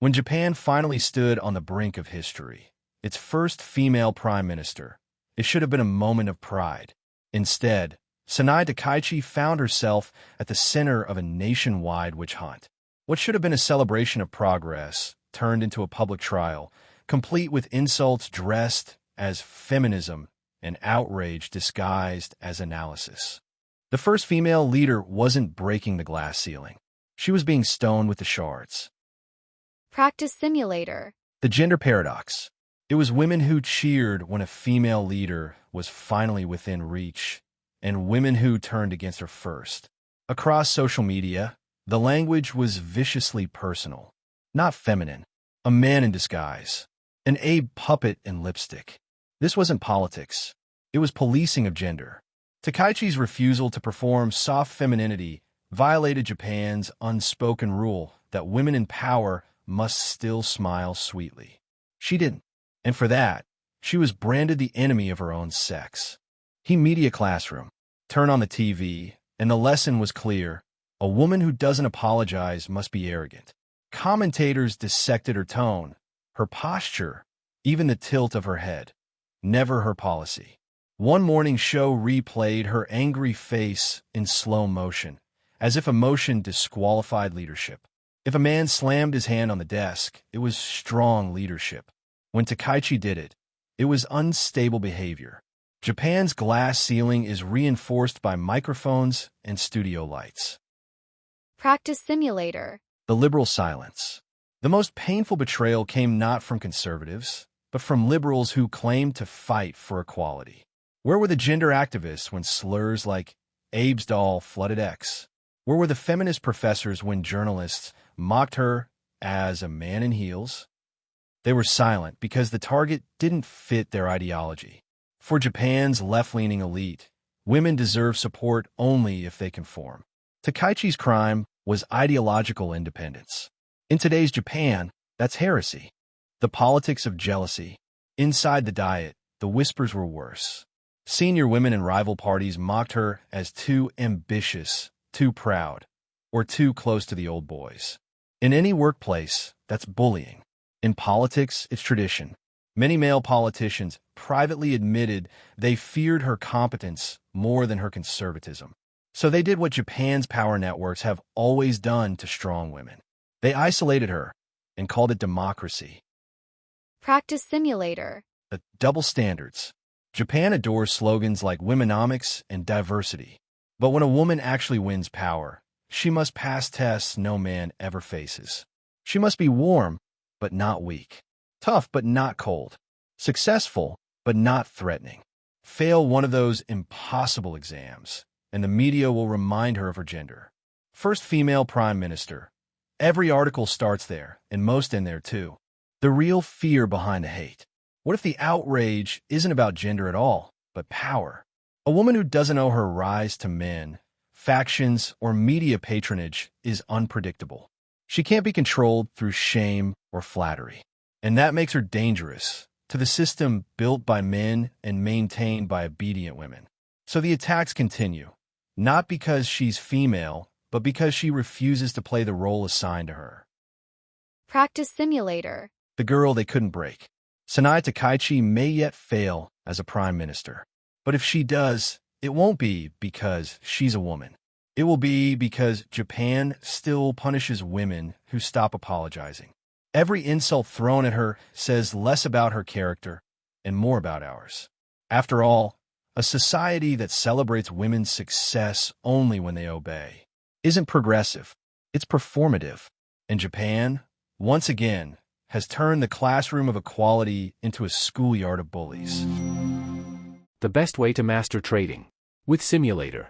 When Japan finally stood on the brink of history, its first female prime minister, it should have been a moment of pride. Instead, Sanae Takaichi found herself at the center of a nationwide witch hunt. What should have been a celebration of progress turned into a public trial, complete with insults dressed as feminism and outrage disguised as analysis. The first female leader wasn't breaking the glass ceiling. She was being stoned with the shards. Practice simulator. The gender paradox. It was women who cheered when a female leader was finally within reach, and women who turned against her first. Across social media, the language was viciously personal, not feminine. A man in disguise, an Abe puppet in lipstick. This wasn't politics. It was policing of gender. Takaichi's refusal to perform soft femininity violated Japan's unspoken rule that women in power must still smile sweetly. She didn't, and for that, she was branded the enemy of her own sex. Media classroom. Turn on the TV, and the lesson was clear. A woman who doesn't apologize must be arrogant. Commentators dissected her tone, her posture, even the tilt of her head. Never her policy. One morning show replayed her angry face in slow motion, as if emotion disqualified leadership. If a man slammed his hand on the desk, it was strong leadership. When Takaichi did it, it was unstable behavior. Japan's glass ceiling is reinforced by microphones and studio lights. Practice simulator. The liberal silence. The most painful betrayal came not from conservatives, but from liberals who claimed to fight for equality. Where were the gender activists when slurs like Abe's doll flooded X? Where were the feminist professors when journalists mocked her as a man in heels? They were silent because the target didn't fit their ideology. For Japan's left-leaning elite, women deserve support only if they conform. Takaichi's crime was ideological independence. In today's Japan, that's heresy. The politics of jealousy. Inside the Diet, the whispers were worse. Senior women in rival parties mocked her as too ambitious, too proud, or too close to the old boys. In any workplace, that's bullying. In politics, it's tradition. Many male politicians privately admitted they feared her competence more than her conservatism. So they did what Japan's power networks have always done to strong women. They isolated her and called it democracy. Practice simulator. The double standards. Japan adores slogans like womenomics and diversity. But when a woman actually wins power, she must pass tests no man ever faces. She must be warm, but not weak. Tough, but not cold. Successful, but not threatening. Fail one of those impossible exams, and the media will remind her of her gender. First female prime minister. Every article starts there, and most end there too. The real fear behind the hate. What if the outrage isn't about gender at all, but power? A woman who doesn't owe her rise to men, factions, or media patronage is unpredictable. She can't be controlled through shame or flattery. And that makes her dangerous to the system built by men and maintained by obedient women. So the attacks continue, not because she's female, but because she refuses to play the role assigned to her. Practice simulator. The girl they couldn't break. Sanae Takaichi may yet fail as a prime minister. But if she does, it won't be because she's a woman. It will be because Japan still punishes women who stop apologizing. Every insult thrown at her says less about her character and more about ours. After all, a society that celebrates women's success only when they obey isn't progressive, it's performative. And Japan, once again, has turned the classroom of equality into a schoolyard of bullies. The best way to master trading. With Simulator.